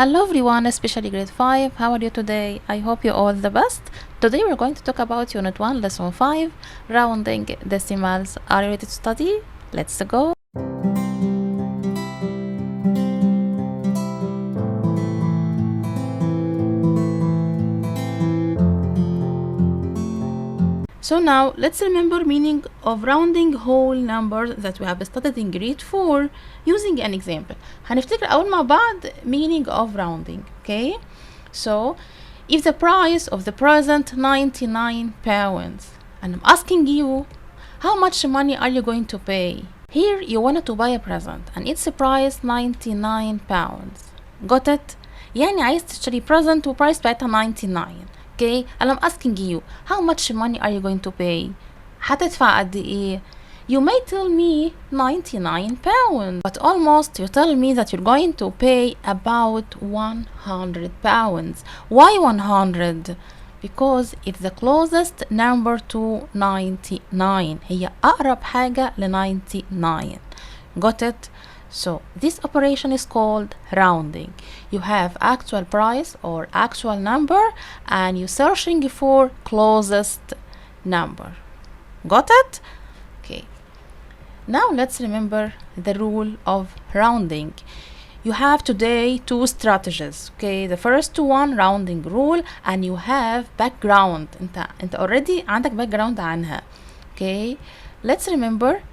Hello everyone, especially grade 5. How are you today? I hope you're all the best. Today we're going to talk about Unit 1, Lesson 5, Rounding Decimals. Are you ready to study? Let's go. So now let's remember meaning of rounding whole numbers that we have studied in grade 4 using an example. هنفتكر أول مع بعض meaning of rounding. Okay, so if the price of the present 99 pounds and I'm asking you how much money are you going to pay? Here you wanted to buy a present and its price 99 pounds. Got it? يعني عايز تشتري present و price بتاعتها 99. Okay, and I'm asking you how much money are you going to pay? هتدفع قد ايه? You may tell me 99 pounds, but almost you tell me that you're going to pay about 100 pounds. Why 100? Because it's the closest number to 99. هي أقرب حاجة ل 99. Got it? So this operation is called rounding. You have actual price or actual number and you're searching for closest number. Got it? Okay. Now let's remember the rule of rounding. You have today two strategies. Okay, the first one rounding rule and you have background. انت already عندك background عنها. Okay, let's remember.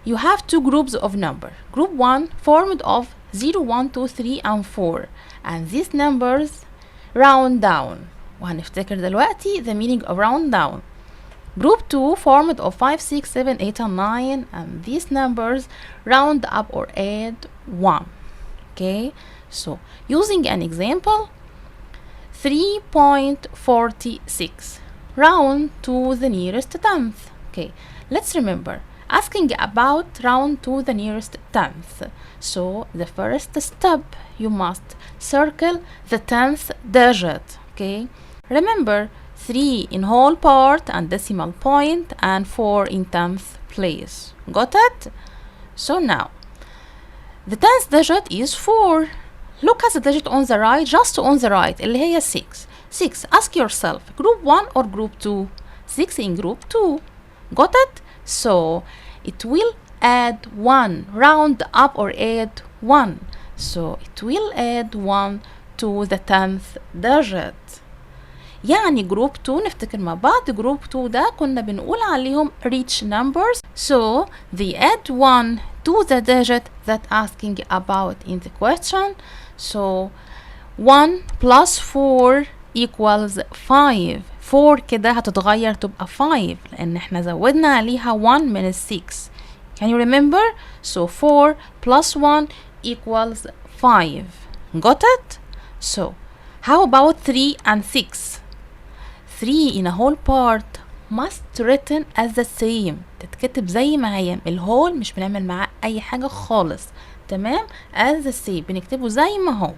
You have two groups of number. Group 1 formed of 0, 1, 2, 3 and 4 and these numbers round down. وهنفتكر دلوقتي the meaning of round down. Group 2 formed of 5, 6, 7, 8 and 9 and these numbers round up or add 1. Okay, so using an example 3.46 round to the nearest tenth. Okay, let's remember asking about round to the nearest tenth. So the first step you must circle the 10th digit. Okay, remember 3 in whole part and decimal point and 4 in 10th place. Got it? So now the 10th digit is 4. Look at the digit on the right, just on the right اللي هي 6. 6. Ask yourself group 1 or group 2? 6 in group 2. Got it? So it will add 1, round up or add 1. So it will add 1 to the 10th digit. يعني جروب 2 نفتكر مع بعض جروب 2 ده كنا بنقول عليهم rich numbers. So they add 1 to the digit that asking about in the question. So 1 plus 4 equals 5. 4 كده هتتغير تبقى 5 لأن احنا زودنا عليها 1 من 6. Can you remember? So 4 plus 1 equals 5. Got it? So how about 3 and 6? 3 in a whole part must written as the same. تتكتب زي ما هي. الهول مش بنعمل معاه أي حاجة خالص. تمام؟ as the same. بنكتبه زي ما هو.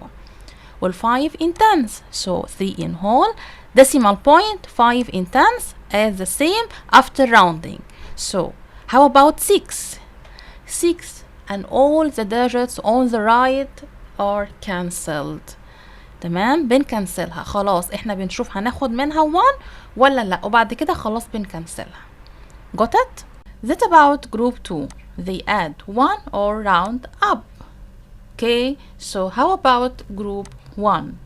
وال 5 in tenths. So 3 in whole. Decimal point 5 in tenths as the same after rounding. So how about 6? 6 and all the digits on the right are cancelled. تمام بنكنسلها خلاص احنا بنشوف هناخد منها 1 ولا لا وبعد كده خلاص بنكنسلها. Got it? That about group 2. They add 1 or round up. Okay, so how about group 1?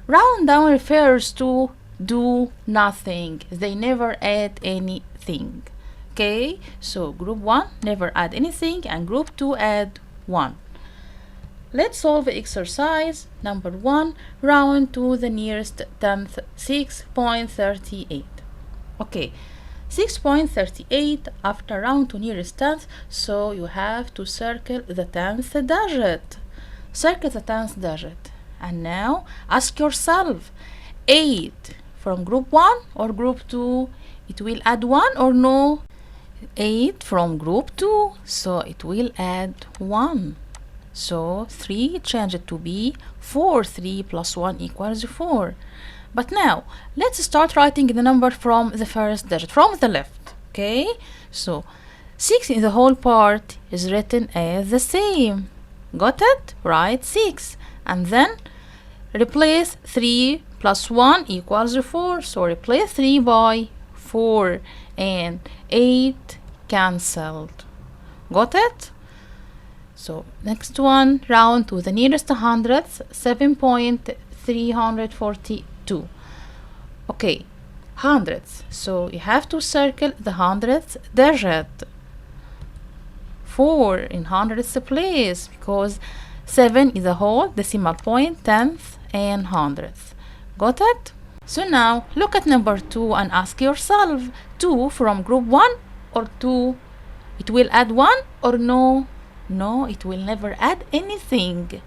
Round down refers to do nothing. They never add anything. Okay, so group 1 never add anything and group 2 add 1. Let's solve exercise number 1. Round to the nearest tenth. 6.38. Okay, 6.38 after round to nearest tenth. So you have to circle the 10th digit. Circle the 10th digit. And now ask yourself 8 from group 1 or group 2? It will add 1 or no? 8 from group 2. So it will add 1. So 3 change it to be 4. 3 plus 1 equals 4. But now let's start writing the number from the first digit, from the left. Okay, so 6 in the whole part is written as the same. Got it? Write 6 and then replace 3 plus 1 equals 4. So replace 3 by 4 and 8 cancelled. Got it? So next one, round to the nearest hundredths, 7.342. Okay, hundredths. So you have to circle the hundredths digit. 4 in hundredths place because 7 is a whole decimal point, tenth and hundredth. Got it? So now look at number 2 and ask yourself, 2 from group 1 or 2? It will add 1 or no? No, it will never add anything.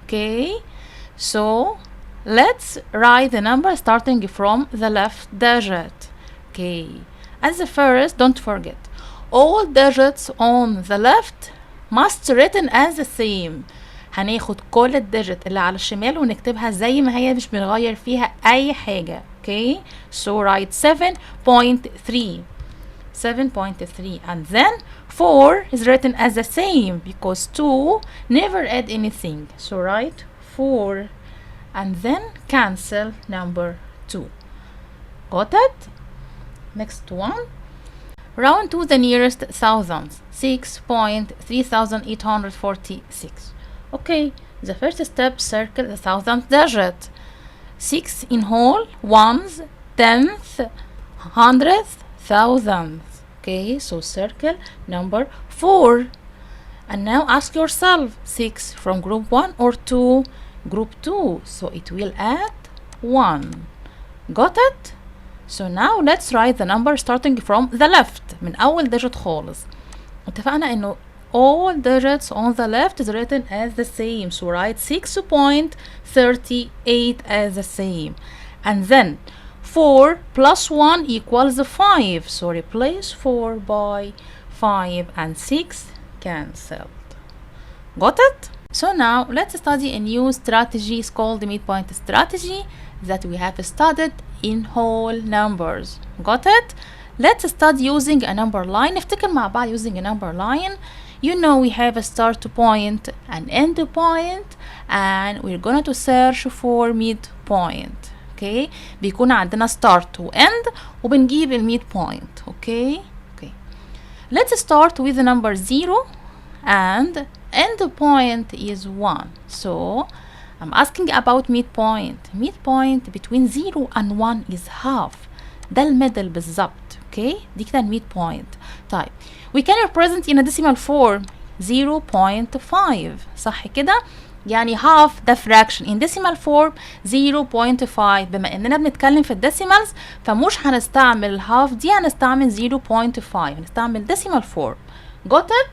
Okay, so let's write the number starting from the left digit. Okay, as the first, don't forget, all digits on the left must written as the same. هناخد كل الديجيت اللي على الشمال ونكتبها زي ما هي، مش بنغير فيها أي حاجة. Okay, so write 7.3 and then 4 is written as the same because 2 never add anything. So write 4 and then cancel number 2. Got it? Next one. Round to the nearest thousands, 6.3846. Okay, the first step, circle the thousandth digit. 6 in whole, ones, tenth, hundredth, thousandth. Okay, so circle number 4. And now ask yourself, 6 from group 1 or 2? Group 2, so it will add 1. Got it? So now let's write the number starting from the left, من أول digit خالص. اتفقنا إنه all digits on the left is written as the same, so write 6.38 as the same. And then 4 plus 1 equals 5, so replace 4 by 5 and 6 cancelled. Got it? So now let's study a new strategy called the midpoint strategy that we have studied in whole numbers. Got it? Let's start using a number line. نفتكر مع بعض using a number line. You know we have a start point and end point and we're going to search for midpoint. Okay, بيكون عندنا start و end وبنجيب ال midpoint. Okay. Let's start with the number 0 and end point is 1. So I'm asking about midpoint. Midpoint between 0 and 1 is half. ده الميدل بالظبط. Okay, دي كده midpoint. طيب we can represent in a decimal form 0.5. صح كده؟ يعني half the fraction in decimal form 0.5. بما اننا بنتكلم في الديسيمالز فمش هنستعمل half دي، هنستعمل 0.5، هنستعمل decimal form. Got it؟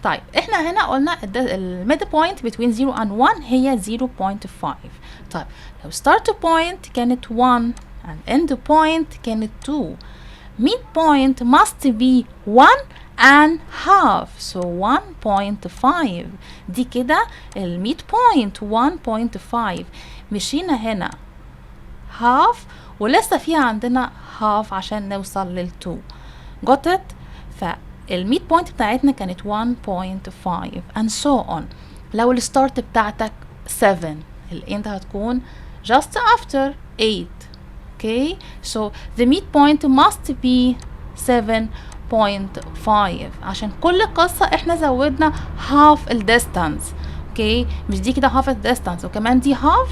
طيب احنا هنا قلنا الميد بوينت between 0 and 1 هي 0.5. طيب لو start point كانت 1 and end point كانت 2. midpoint must be 1 and half, so 1.5. دي كده الميد بوينت 1.5. مشينا هنا half ولسه فيها عندنا half عشان نوصل لل 2. got it؟ فالميد بوينت بتاعتنا كانت 1.5 and so on. لو الستارت بتاعتك 7 الاند هتكون just after 8. Okay, so the midpoint must be 7.5 عشان كل قصة احنا زودنا half distance. Okay, مش دي كده half distance وكمان دي half،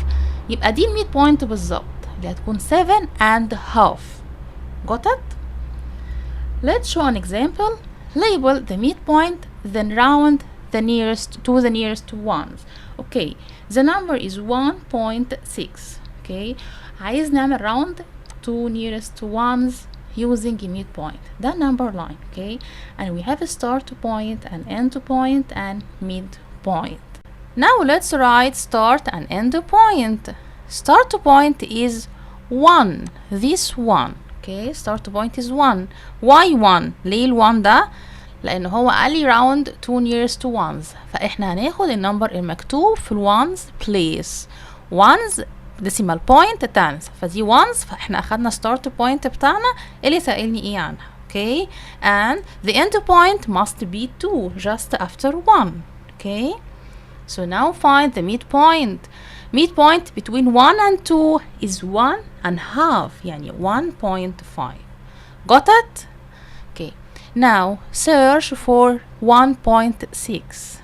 يبقى دي الميد بوينت بالظبط اللي هتكون 7 and half. Got it? Let's show an example. Label the midpoint, then round the nearest to the nearest ones. Okay, the number is 1.6. Okay, عايز نعمل round to nearest ones using a midpoint. ده number line. Okay, and we have a start point and end point and midpoint. Now let's write start and end point. Start point is 1. This one. Okay, start point is 1. Why 1? ليه ال 1 ده؟ لأن هو قال لي round to nearest ones، فإحنا هناخد النمبر المكتوب في ال ones place. ones decimal point tens، فدي ones، فإحنا أخدنا start point بتاعنا اللي سألني إيه عنها. Okay, and the end point must be 2 just after 1. Okay, so now find the midpoint. midpoint between 1 and 2 is 1.5 يعني 1.5. got it? okay, now search for 1.6.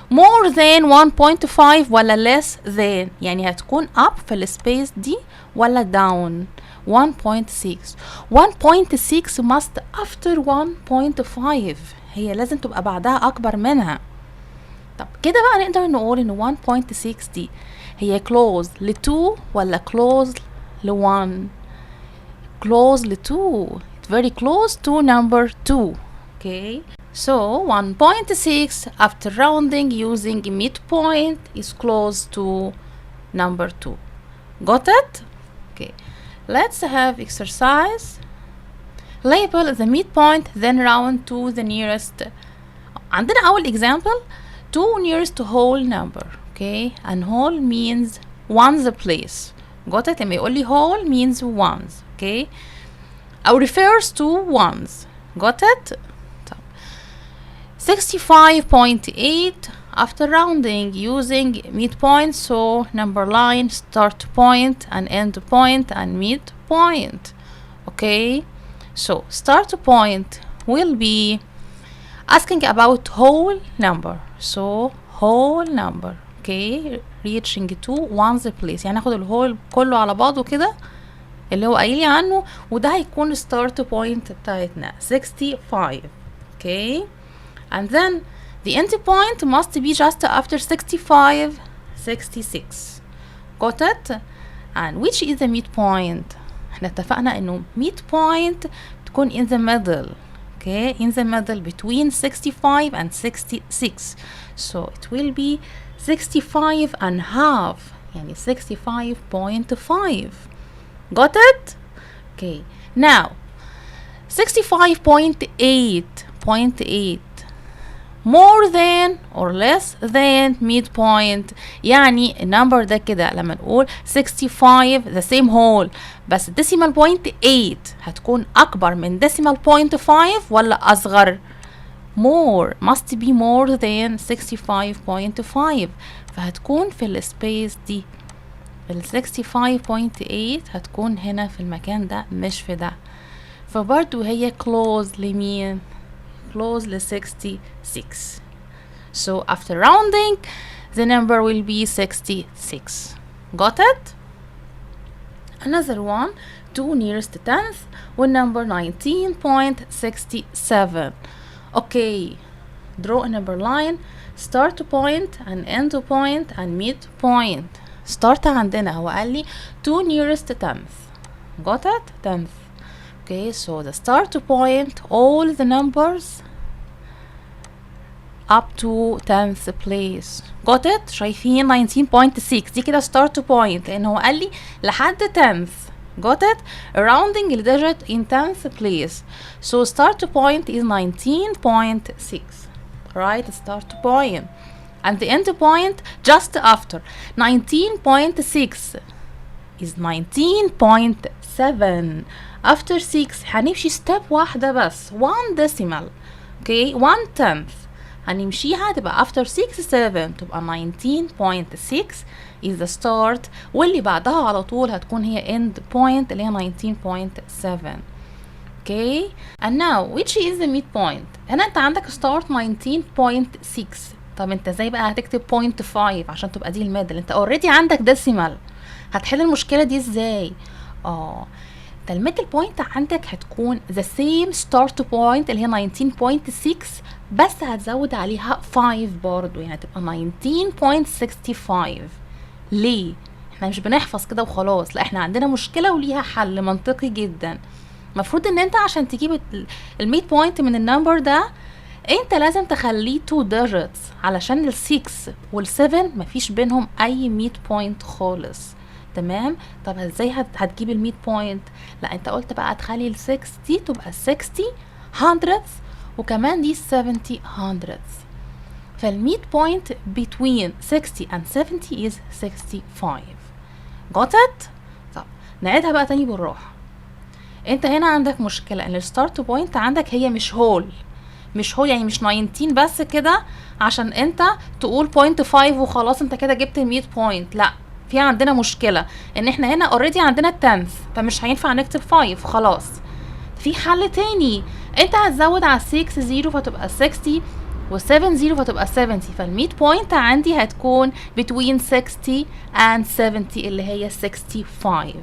more than 1.5 ولا less than، يعني هتكون up في السبيس دي ولا down. 1.6 1.6 must after 1.5، هي لازم تبقى بعدها أكبر منها. طب كده بقى نقدر نقول إن 1.6 دي هي close ل 2 ولا close ل 1؟ close ل 2. It's very close to number 2. okay, so 1.6 after rounding using midpoint is close to number 2. got it? okay, let's have exercise. label the midpoint then round to the nearest. عندنا أول example 2 nearest whole number. okay, and whole means ones place. got it؟ لما يقول لي whole means ones. okay, أو refers to ones. got it؟ 65.8 after rounding using midpoint, so number line, start point and end point and midpoint. okay, so start point will be asking about whole number, so whole number. okay, reaching to ones place، يعني هاخد الهول كله على بعضه كده اللي هو قايل لي عنه، وده هيكون start point بتاعتنا 65. okay, and then the end point must be just after 65 66. got it? and which is the midpoint؟ احنا اتفقنا انه midpoint تكون in the middle. okay, in the middle between 65 and 66, so it will be 65.5 يعني 65.5. got it? okay, now 65.8 more than or less than midpoint، يعني النمبر ده كده لما نقول 65 the same whole بس decimal point 8 هتكون أكبر من decimal point 5 ولا أصغر؟ more must be more than 65.5، فهتكون في السبيس دي. ال 65.8 هتكون هنا في المكان ده مش في ده، فبرضو هي close لمين؟ close ل 66. so after rounding the number will be 66. got it? another one 2 nearest tenth with number 19.67. okay, draw a number line, start point and end point and midpoint. start عندنا هو قال لي 2 nearest tenth. got it? tenth. okay, so the start point all the numbers up to 10th place. got it؟ شايفين 19.6 دي كده start point لأن هو قال لي لحد 10th. got it؟ rounding the digit in 10th place, so start point is 19.6. right, start point and the end point just after 19.6 is 19.7. after 6 هنمشي step واحدة بس 1 decimal. okay, 1/10 هنمشيها تبقى after 6 7 تبقى 19.6 is the start، واللي بعدها على طول هتكون هي end point اللي هي 19.7. okay, and now which is the midpoint؟ هنا انت عندك start 19.6. طب انت ازاي بقى هتكتب 0.5 عشان تبقى دي الميدل؟ انت already عندك decimal، هتحل المشكلة دي ازاي؟ الميدل بوينت عندك هتكون the same start point اللي هي 19.6 بس هتزود عليها 5 برضو، يعني هتبقى 19.65. ليه؟ احنا مش بنحفظ كده وخلاص، لا احنا عندنا مشكلة وليها حل منطقي جدا. المفروض ان انت عشان تجيب الميد بوينت من النمبر ده انت لازم تخليه 2 digits، علشان ال6 وال7 مفيش بينهم اي ميد بوينت خالص. تمام؟ طب ازاي هتجيب الميد بوينت؟ لا انت قلت بقى تخلي ال6 دي تبقى 60 hundredths وكمان دي 70 hundredths، فالميد بوينت between 60 and 70 is 65. got it؟ طب نعيدها بقى تاني بالراحة. انت هنا عندك مشكلة ان الستارت بوينت عندك هي مش هول، يعني مش 19 بس كده عشان انت تقول 0.5 وخلاص انت كده جبت الميد بوينت. لا، في عندنا مشكله ان احنا هنا اوريدي عندنا التنث، فمش هينفع نكتب 5 خلاص. في حل تاني، انت هتزود على 6 0 فتبقى 60 و7 0 فتبقى 70، فالميد بوينت عندي هتكون between 60 and 70 اللي هي 65.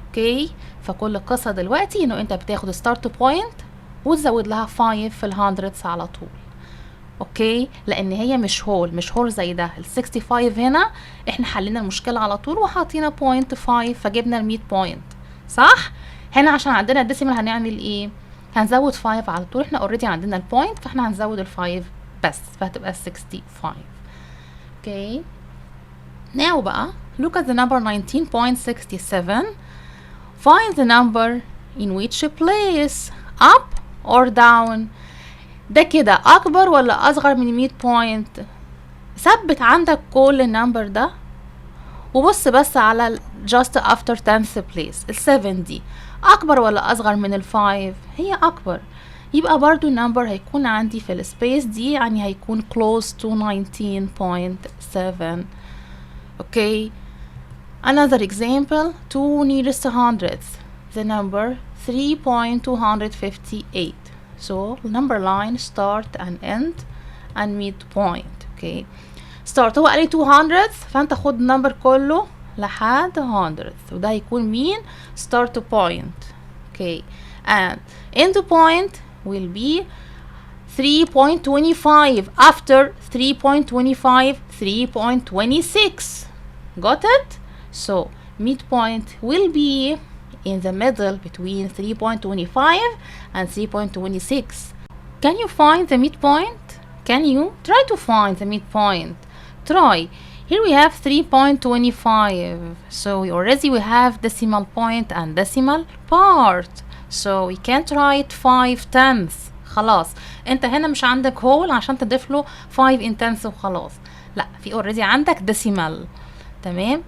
اوكي، فكل القصه دلوقتي انه انت بتاخد ستارت بوينت وتزود لها 5 في الهندردز على طول. اوكي، لان هي مش هول زي ده. ال 65 هنا احنا حلينا المشكله على طول وحاطينا بوينت 5 فجبنا ال 100 بوينت، صح؟ هنا عشان عندنا الديسيمال هنعمل ايه؟ هنزود 5 على طول، احنا اوريدي عندنا البوينت فاحنا هنزود ال 5 بس فهتبقى 65. اوكي، now بقى look at the number 19.67. find the number in which place up or down. ده كده اكبر ولا اصغر من 100 بوينت؟ ثبت عندك كل النمبر ده وبص بس على just after 10th place. ال 7 دي اكبر ولا اصغر من ال 5؟ هي اكبر، يبقى برضو النمبر هيكون عندي في السبيس دي يعني هيكون close to 19.7. okay, another example, 2 nearest hundredths, the number 3.258. so number line start and end and midpoint. okay, start هو قال لي 200 فانت خد النمبر كله لحد 100 وده هيكون مين؟ start point. okay, and end point will be 3.25 after 3.25 3.26. got it? so midpoint will be in the middle between 3.25 and 3.26. can you find the midpoint? can you try to find the midpoint? try. here we have 3.25, so we have decimal point and decimal part, so we can't write 5/10. خلاص انت هنا مش عندك whole عشان تضيف له 5 in 10 وخلاص، لا في already عندك decimal. تمام،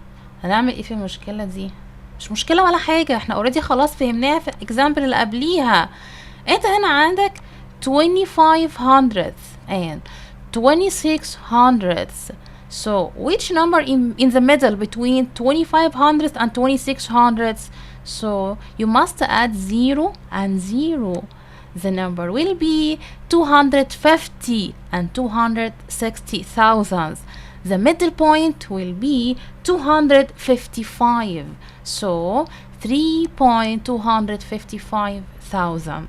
هنعمل ايه في المشكله دي؟ مش مشكله ولا حاجه، احنا already خلاص فهمناها في الاكزامبل اللي قبليها. انت هنا عندك 2500 and 2600. so which number in the middle between 2500 and 2600? so you must add 0 and 0. the number will be 250 and 260,000. the middle point will be 255, so 3.255,000.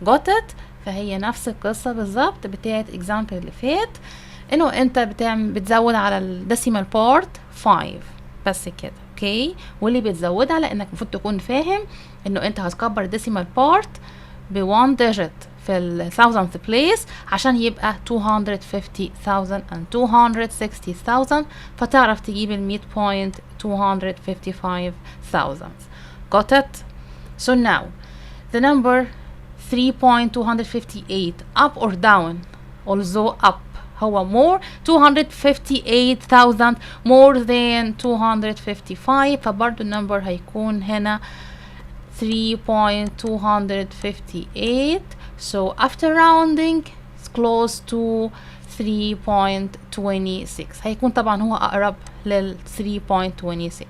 got it؟ فهي نفس القصة بالظبط بتاعت example اللي فات، انه انت بتزود على الديسيمال بارت 5 بس كده. اوكي، واللي بتزودها لانك المفروض تكون فاهم انه انت هتكبر الديسيمال بارت ب 1 ديجيت في ال 1000th place عشان يبقى 250,000 and 260,000 فتعرف تجيب ال 100 point 255,000. got it? so now the number 3.258 up or down? although up هو more 258,000 more than 255 فبرضو النمبر هيكون هنا 3.258. so after rounding it's close to 3.26 هيكون طبعا هو أقرب لل 3.26.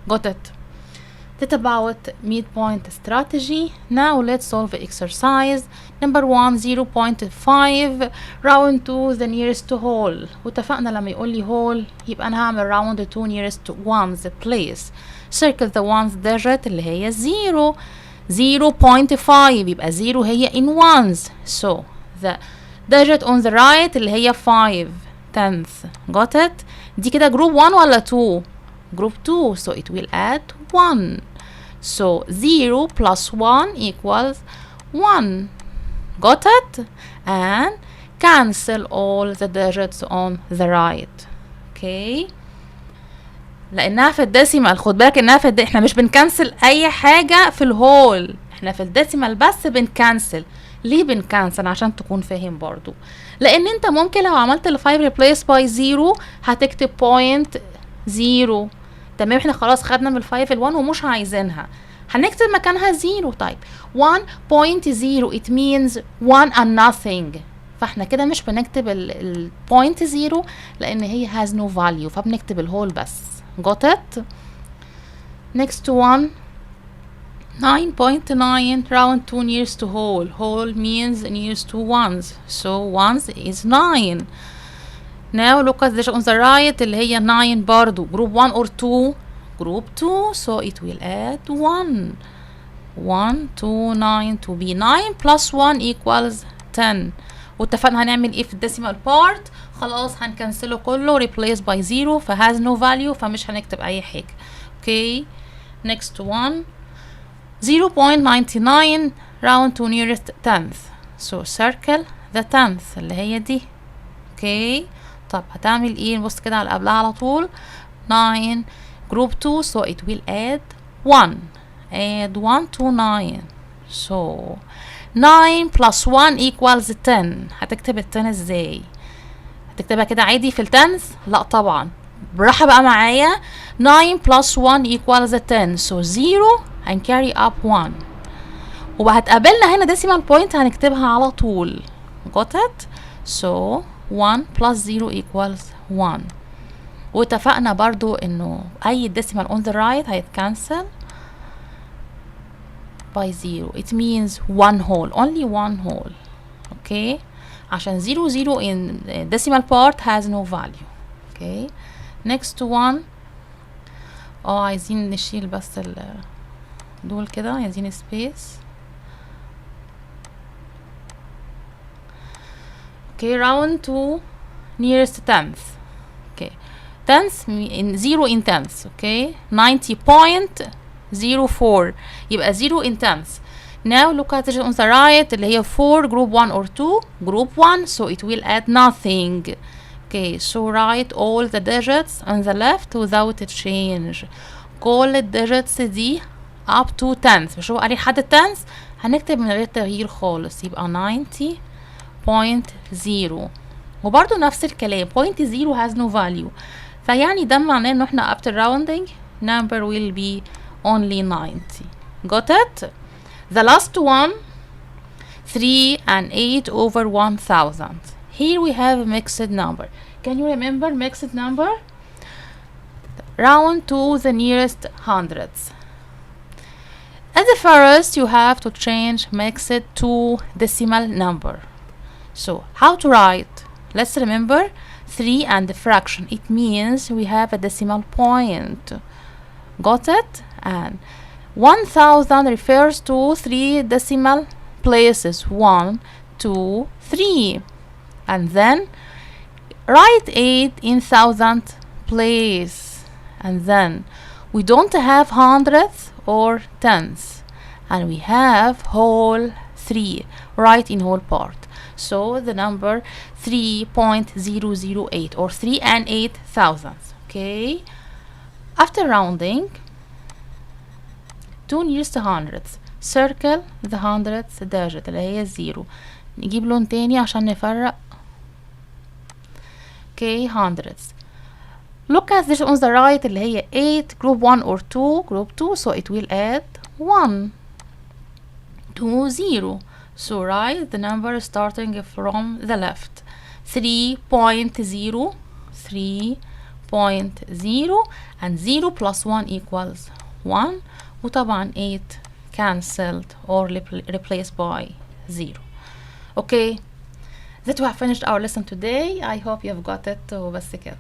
got it? That about midpoint strategy. Now let's solve the exercise. Number 1 0.5 round to the nearest whole. واتفقنا لما يقول لي whole يبقى أنا هعمل round to nearest ones place. circle the ones digit اللي هي 0. 0.5 يبقى 0 هي in ones. so the digit on the right اللي هي 5 tenths. got it? دي كده group 1 ولا 2؟ group 2, so it will add 1. so 0 plus 1 equals 1. got it? and cancel all the digits on the right. okay, لانها في الديسيمال، خد بالك انها في احنا مش بنكنسل اي حاجه في الهول، احنا في الديسيمال بس بنكنسل. ليه بنكنسل؟ عشان تكون فاهم برضو، لان انت ممكن لو عملت ال 5 replace by 0 هتكتب point 0. تمام، احنا خلاص خدنا من ال 5 ال 1 ومش عايزينها، هنكتب مكانها 0. طيب 1.0 it means 1 and nothing، فاحنا كده مش بنكتب ال point 0 لان هي has no value فبنكتب الهول بس. got it. Next one, 9.9 round to nearest to whole. Whole means nearest to ones, so ones is 9. Now look at this on the right اللي هي 9 برضو. Group 1 or 2? Group 2, so it will add 1. 1 2 9 to be 9 plus 1 equals 10. واتفقنا هنعمل ايه في الديسيمال بارت؟ خلاص هنكنسله كله replace by 0 فهاز no value فمش هنكتب اي حاجة. Okay, next one, 0.99 round to nearest tenth, so circle the tenth اللي هي دي. Okay, طب هتعمل ايه؟ نبص كده على قبلها على طول. 9 group 2, so it will add 1. add 1 to 9, so 9 plus 1 equals 10. هتكتب ال 10 ازاي؟ هتكتبها كده عادي في التنس؟ لا طبعا، براحة بقى معايا. 9 plus 1 equals 10, so 0 and carry up 1. وهتقابلنا هنا decimal point هنكتبها على طول. got it? so 1 plus 0 equals 1. واتفقنا برضو انه اي decimal on the right هيتكنسل by 0. it means one whole, only one whole. okay, عشان 0 in decimal part has no value. okay, next one. عايزين نشيل بس دول كده، عايزين space. okay, round to nearest tenth. okay, tenth in 0 in tenths. okay, 90.04 يبقى 0 in tenths. now look at it on the right اللي هي 4 group 1 or 2 group 1, so it will add nothing. okay, so write all the digits on the left without a change. كل الديجيتس دي up to tenth. مش هو قال لحد tenth هنكتب من غير تغيير خالص، يبقى 90.0. وبرضو نفس الكلام point 0 has no value، فيعني ده معناه انه احنا after rounding number will be only 90. got it? the last one, 3 and 8 over 1000. here we have a mixed number. can you remember mixed number? round to the nearest hundreds. at the first you have to change mixed to decimal number. so how to write? let's remember 3 and the fraction, it means we have a decimal point. got it? and 1000 refers to 3 decimal places, 1 2 3, and then write 8 in thousand place, and then we don't have hundredths or tenths, and we have whole 3, right in whole part. so the number 3.008 or 3 and 8 thousandths. okay, after rounding to nearest hundredths, circle the hundredths digit اللي هي 0. نجيب لون تاني عشان نفرق. okay, hundredths. look at this on the right اللي هي 8 group 1 or 2 group 2, so it will add 1 to 0. so write the number starting from the left. 3.0 3.0 and 0 plus 1 equals 1. وطبعا 8 cancelled or replaced by 0. okay, that we have finished our lesson today. I hope you have got it. وبس كده.